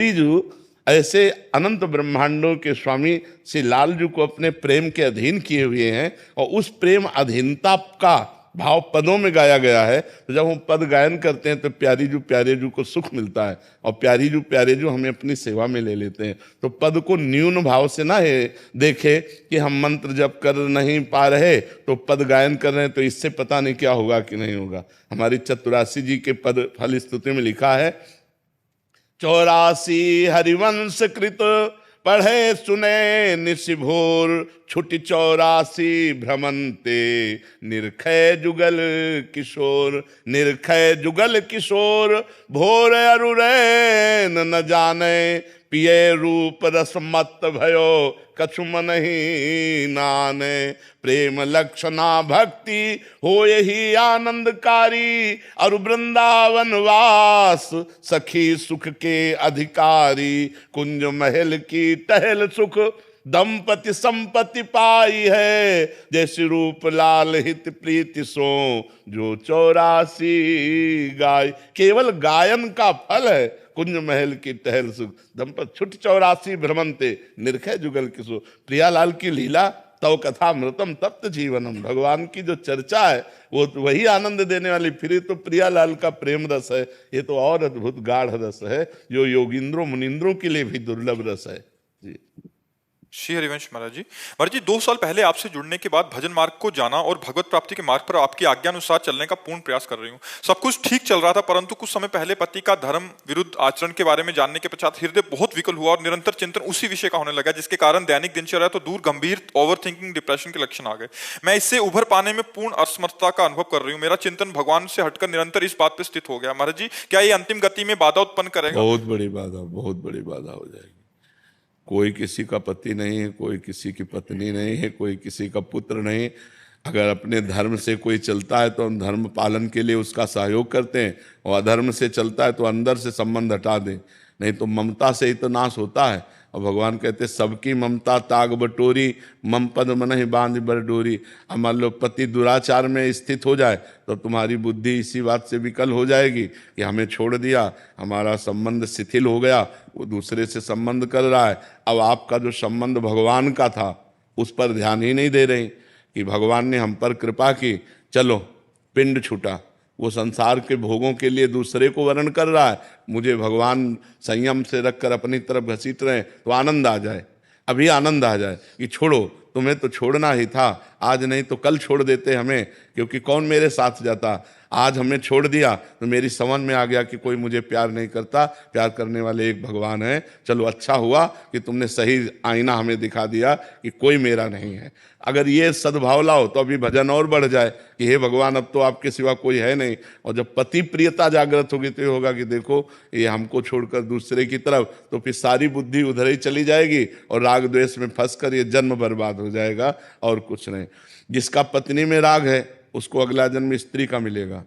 जी ऐसे अनंत ब्रह्मांडों के स्वामी श्री लालजू को अपने प्रेम के अधीन किए हुए हैं और उस प्रेम अधीनता का भाव पदों में गाया गया है। तो जब हम पद गायन करते हैं तो प्यारे जू को सुख मिलता है और प्यारे जू हमें अपनी सेवा में ले लेते हैं। तो पद को न्यून भाव से ना है देखे कि हम मंत्र जप कर नहीं पा रहे तो पद गायन कर रहे हैं तो इससे पता नहीं क्या होगा कि नहीं होगा। हमारी चतुरासी जी के पद फल स्तुति में लिखा है, 84 हरिवंश कृत पढ़े सुने निशिभोर, छुट 84 भ्रमंते निर्खय जुगल किशोर। निर्खय जुगल किशोर भोर अरुरैन न जाने, पिए रूप रस मत भयो कछु नहीं नाने। प्रेम लक्षणा भक्ति हो यही आनंदकारी, और वृंदावन वास सखी सुख के अधिकारी। कुंज महल की टहल सुख दंपति संपत्ति पाई है, जैसे रूप लाल हित प्रीति सो जो 84 गाय। केवल गायन का फल है कुंज महल की टहल सुख दंपति छुट 84 भ्रमंते निर्खय जुगल किशोर। प्रियालाल की लीला तव कथा मृतम तप्त जीवनम। भगवान की जो चर्चा है वो वही आनंद देने वाली। फिर तो प्रियालाल का प्रेम रस है, ये तो और अद्भुत गाढ़ रस है जो योगिंद्रों मुनिंद्रों के लिए भी दुर्लभ रस है जी। श्री हरिवंश महाराज जी 2 साल पहले आपसे जुड़ने के बाद भजन मार्ग को जाना और भगवत प्राप्ति के मार्ग पर आपकी आज्ञानुसार चलने का पूर्ण प्रयास कर रही हूँ। सब कुछ ठीक चल रहा था, परंतु कुछ समय पहले पति का धर्म विरुद्ध आचरण के बारे में जानने के पश्चात हृदय बहुत विकल हुआ और निरंतर चिंतन उसी विषय का होने लगा, जिसके कारण दैनिक दिनचर्या तो दूर गंभीर ओवरथिंकिंग डिप्रेशन के लक्षण आ गए। मैं इससे उभर पाने में पूर्ण असमर्थता का अनुभव कर रही हूँ। मेरा चिंतन भगवान से हटकर निरंतर इस बात पर स्थित हो गया। महाराज जी, क्या ये अंतिम गति में बाधा उत्पन्न करेगा? बहुत बड़ी बाधा हो जाएगी। कोई किसी का पति नहीं है, कोई किसी की पत्नी नहीं है, कोई किसी का पुत्र नहीं। अगर अपने धर्म से कोई चलता है तो हम धर्म पालन के लिए उसका सहयोग करते हैं, और अधर्म से चलता है तो अंदर से संबंध हटा दें, नहीं तो ममता से ही तो नाश होता है। और भगवान कहते सबकी ममता ताग बटोरी, मम पद मन ही बांध बरडोरी। अब मान लो पति दुराचार में स्थित हो जाए तो तुम्हारी बुद्धि इसी बात से विकल हो जाएगी कि हमें छोड़ दिया, हमारा संबंध शिथिल हो गया, वो दूसरे से संबंध कर रहा है। अब आपका जो संबंध भगवान का था उस पर ध्यान ही नहीं दे रहे कि भगवान ने हम पर कृपा की, चलो पिंड छूटा। वो संसार के भोगों के लिए दूसरे को वर्ण कर रहा है, मुझे भगवान संयम से रखकर अपनी तरफ घसीट रहे हैं तो आनंद आ जाए। अभी आनंद आ जाए कि छोड़ो, तुम्हें तो छोड़ना ही था, आज नहीं तो कल छोड़ देते हमें, क्योंकि कौन मेरे साथ जाता। आज हमें छोड़ दिया तो मेरी समझ में आ गया कि कोई मुझे प्यार नहीं करता, प्यार करने वाले एक भगवान है। चलो अच्छा हुआ कि तुमने सही आईना हमें दिखा दिया कि कोई मेरा नहीं है। अगर ये सद्भाव लाओ तो अभी भजन और बढ़ जाए कि हे भगवान अब तो आपके सिवा कोई है नहीं। और जब पति प्रियता जागृत होगी तो ये होगा कि देखो ये हमको छोड़कर दूसरे की तरफ, तो फिर सारी बुद्धि उधर ही चली जाएगी और राग द्वेष में फंसकर ये जन्म बर्बाद हो जाएगा और कुछ नहीं। जिसका पत्नी में राग है उसको अगला जन्म स्त्री का मिलेगा,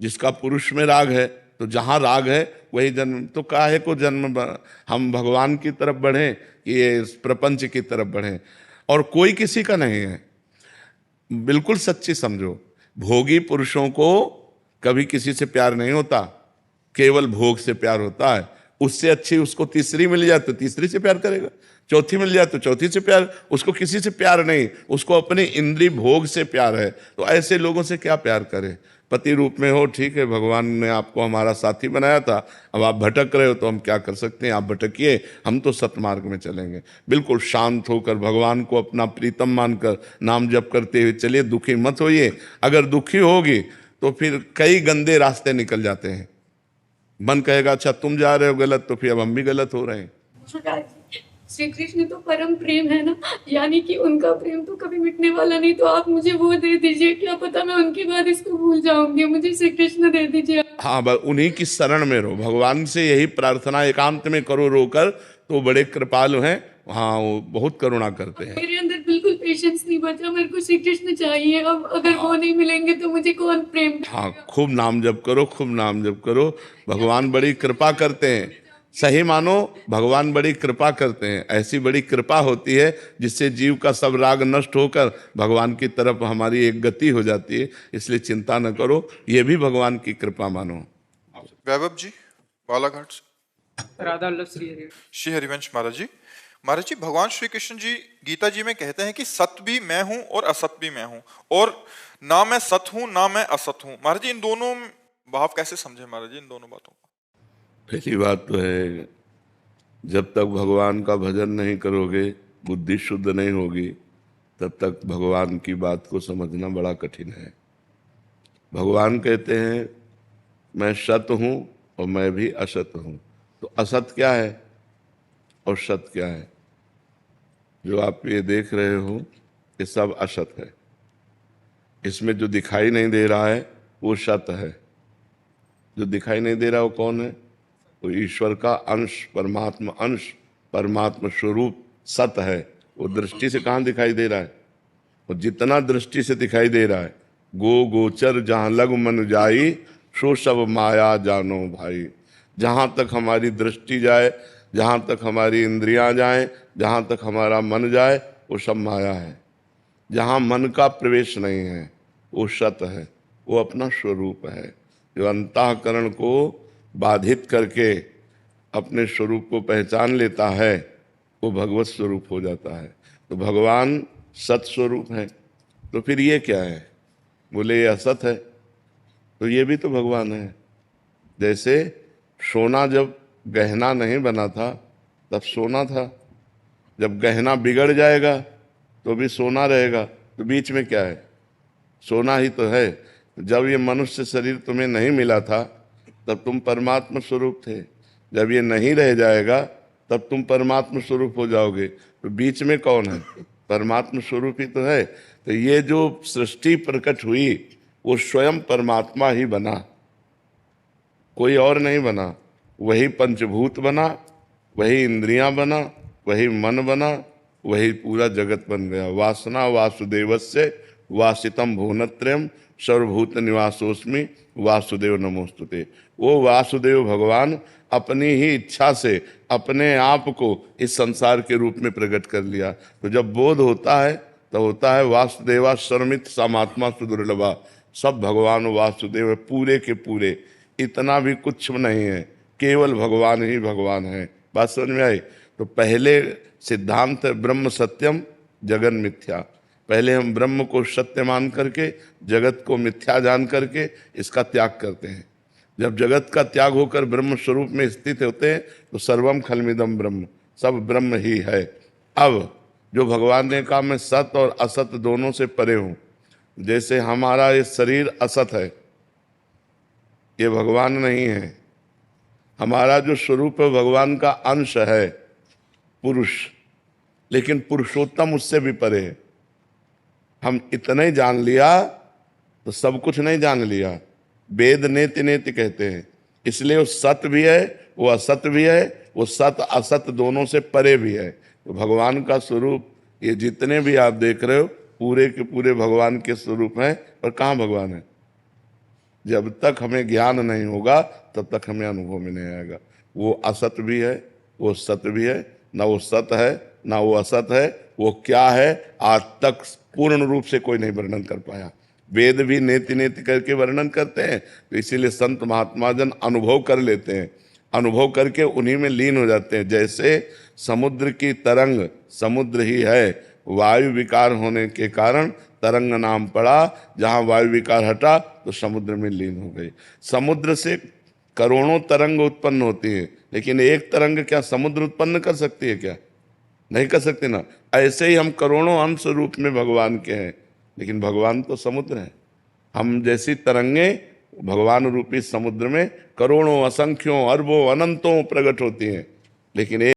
जिसका पुरुष में राग है तो जहाँ राग है वही जन्म। तो काहे को जन्म, हम भगवान की तरफ बढ़ें कि ये प्रपंच की तरफ बढ़ें, और कोई किसी का नहीं है। बिल्कुल सच्ची समझो, भोगी पुरुषों को कभी किसी से प्यार नहीं होता, केवल भोग से प्यार होता है। उससे अच्छी उसको तीसरी मिल जाए तो तीसरी से प्यार करेगा, चौथी मिल जाए तो चौथी से प्यार। उसको किसी से प्यार नहीं, उसको अपने इंद्रिय भोग से प्यार है। तो ऐसे लोगों से क्या प्यार करे। पति रूप में हो ठीक है, भगवान ने आपको हमारा साथी बनाया था, अब आप भटक रहे हो तो हम क्या कर सकते हैं, आप भटकिए, हम तो सतमार्ग में चलेंगे। बिल्कुल शांत होकर भगवान को अपना प्रीतम मानकर नाम जप करते हुए चलिए, दुखी मत होइए। अगर दुखी होगी तो फिर कई गंदे रास्ते निकल जाते हैं। मन कहेगा अच्छा तुम जा रहे हो गलत तो फिर अब हम भी गलत हो रहे हैं। श्री कृष्ण तो परम प्रेम है ना, यानी कि उनका प्रेम तो कभी मिटने वाला नहीं। तो आप मुझे वो दे दीजिए, क्या पता मैं उनके बाद इसको भूल जाऊंगी। मुझे श्री कृष्ण दे दीजिए। हाँ, बस उन्हीं की शरण में रहो, भगवान से यही प्रार्थना एकांत में करो रोकर, तो बड़े कृपालु हैं। हाँ, वो बहुत करुणा करते हैं। मेरे अंदर बिल्कुल पेशेंस नहीं बचा, मेरे को श्री कृष्ण चाहिए। अब अगर वो नहीं मिलेंगे तो मुझे कौन प्रेम। हाँ, खूब नाम जप करो, खूब नाम जप करो, भगवान बड़ी कृपा करते हैं। सही मानो, भगवान बड़ी कृपा करते हैं। ऐसी बड़ी कृपा होती है जिससे जीव का सब राग नष्ट होकर भगवान की तरफ हमारी एक गति हो जाती है। इसलिए चिंता न करो, ये भी भगवान की कृपा मानो। वैभव जी बालाघाट से। राधा वल्लभ श्री हरि। श्री हरिवंश महाराज जी भगवान श्री कृष्ण जी गीता जी में कहते हैं कि सत भी मैं हूं और असत भी मैं हूं, और ना मैं सत हूं ना मैं असत हूं। महाराज जी इन दोनों भाव कैसे समझे महाराज जी, इन दोनों बातों को? पहली बात तो है, जब तक भगवान का भजन नहीं करोगे, बुद्धि शुद्ध नहीं होगी, तब तक भगवान की बात को समझना बड़ा कठिन है। भगवान कहते हैं मैं सत हूँ और मैं भी असत हूँ। तो असत क्या है और सत क्या है? जो आप ये देख रहे हो ये सब असत है। इसमें जो दिखाई नहीं दे रहा है वो सत है। जो दिखाई नहीं दे रहा वो कौन है? वो ईश्वर का अंश, परमात्मा अंश, परमात्मा स्वरूप सत है। वो दृष्टि से कहाँ दिखाई दे रहा है? और जितना दृष्टि से दिखाई दे रहा है, गो गोचर जहाँ लग मन जाई, सो सब माया जानो भाई। जहाँ तक हमारी दृष्टि जाए, जहाँ तक हमारी इंद्रियां जाएं, जहाँ तक हमारा मन जाए, वो सब माया है। जहाँ मन का प्रवेश नहीं है वो सत है, वो अपना स्वरूप है। जो अंतःकरण को बाधित करके अपने स्वरूप को पहचान लेता है वो भगवत स्वरूप हो जाता है। तो भगवान सत स्वरूप है। तो फिर ये क्या है? बोले ये असत है, तो ये भी तो भगवान है। जैसे सोना जब गहना नहीं बना था तब सोना था, जब गहना बिगड़ जाएगा तो भी सोना रहेगा। तो बीच में क्या है? सोना ही तो है। जब ये मनुष्य शरीर तुम्हें नहीं मिला था तब तुम परमात्मा स्वरूप थे। जब ये नहीं रह जाएगा तब तुम परमात्मा स्वरूप हो जाओगे। तो बीच में कौन है? परमात्मा स्वरूप ही तो है। तो ये जो सृष्टि प्रकट हुई वो स्वयं परमात्मा ही बना, कोई और नहीं बना। वही पंचभूत बना, वही इंद्रियां बना, वही मन बना, वही पूरा जगत बन गया। वासना वासुदेवस्य वासितम भुवनत्रयम् सर्वभूत निवासोस्मि वासुदेव नमोस्तुते। वो वासुदेव भगवान अपनी ही इच्छा से अपने आप को इस संसार के रूप में प्रकट कर लिया। तो जब बोध होता है तो होता है वासुदेवा सर्वमित समात्मा सुदुर्लभा। सब भगवान वासुदेव है, पूरे के पूरे। इतना भी कुछ नहीं है, केवल भगवान ही भगवान है। बात समझ में आई? तो पहले सिद्धांत है ब्रह्म सत्यम जगन मिथ्या। पहले हम ब्रह्म को सत्य मान करके जगत को मिथ्या जान करके इसका त्याग करते हैं। जब जगत का त्याग होकर ब्रह्म स्वरूप में स्थित होते हैं तो सर्वम खलमिदम ब्रह्म, सब ब्रह्म ही है। अब जो भगवान ने कहा मैं सत और असत दोनों से परे हूं, जैसे हमारा ये शरीर असत है, ये भगवान नहीं है। हमारा जो स्वरूप है भगवान का अंश है, पुरुष, लेकिन पुरुषोत्तम उससे भी परे है। हम इतना ही जान लिया तो सब कुछ नहीं जान लिया। वेद नेति नेति कहते हैं, इसलिए वो सत भी है, वो असत भी है, वो सत असत दोनों से परे भी है। तो भगवान का स्वरूप ये जितने भी आप देख रहे हो पूरे के पूरे भगवान के स्वरूप हैं। और कहाँ भगवान है? जब तक हमें ज्ञान नहीं होगा तब तक हमें अनुभव में नहीं आएगा। वो असत भी है, वो सत भी है। ना वो सत है ना वो असत है। वो क्या है आज तक पूर्ण रूप से कोई नहीं वर्णन कर पाया। वेद भी नेति नेति करके वर्णन करते हैं, तो इसीलिए संत महात्मा जन अनुभव कर लेते हैं, अनुभव करके उन्हीं में लीन हो जाते हैं। जैसे समुद्र की तरंग समुद्र ही है, वायु विकार होने के कारण तरंग नाम पड़ा। जहाँ वायु विकार हटा तो समुद्र में लीन हो गई। समुद्र से करोड़ों तरंग उत्पन्न होती है, लेकिन एक तरंग क्या समुद्र उत्पन्न कर सकती है? क्या नहीं कर सकती ना। ऐसे ही हम करोड़ों अंश रूप में भगवान के हैं, लेकिन भगवान तो समुद्र है। हम जैसी तरंगे भगवान रूपी समुद्र में करोड़ों असंख्यों अरबों अनंतों प्रकट होती हैं, लेकिन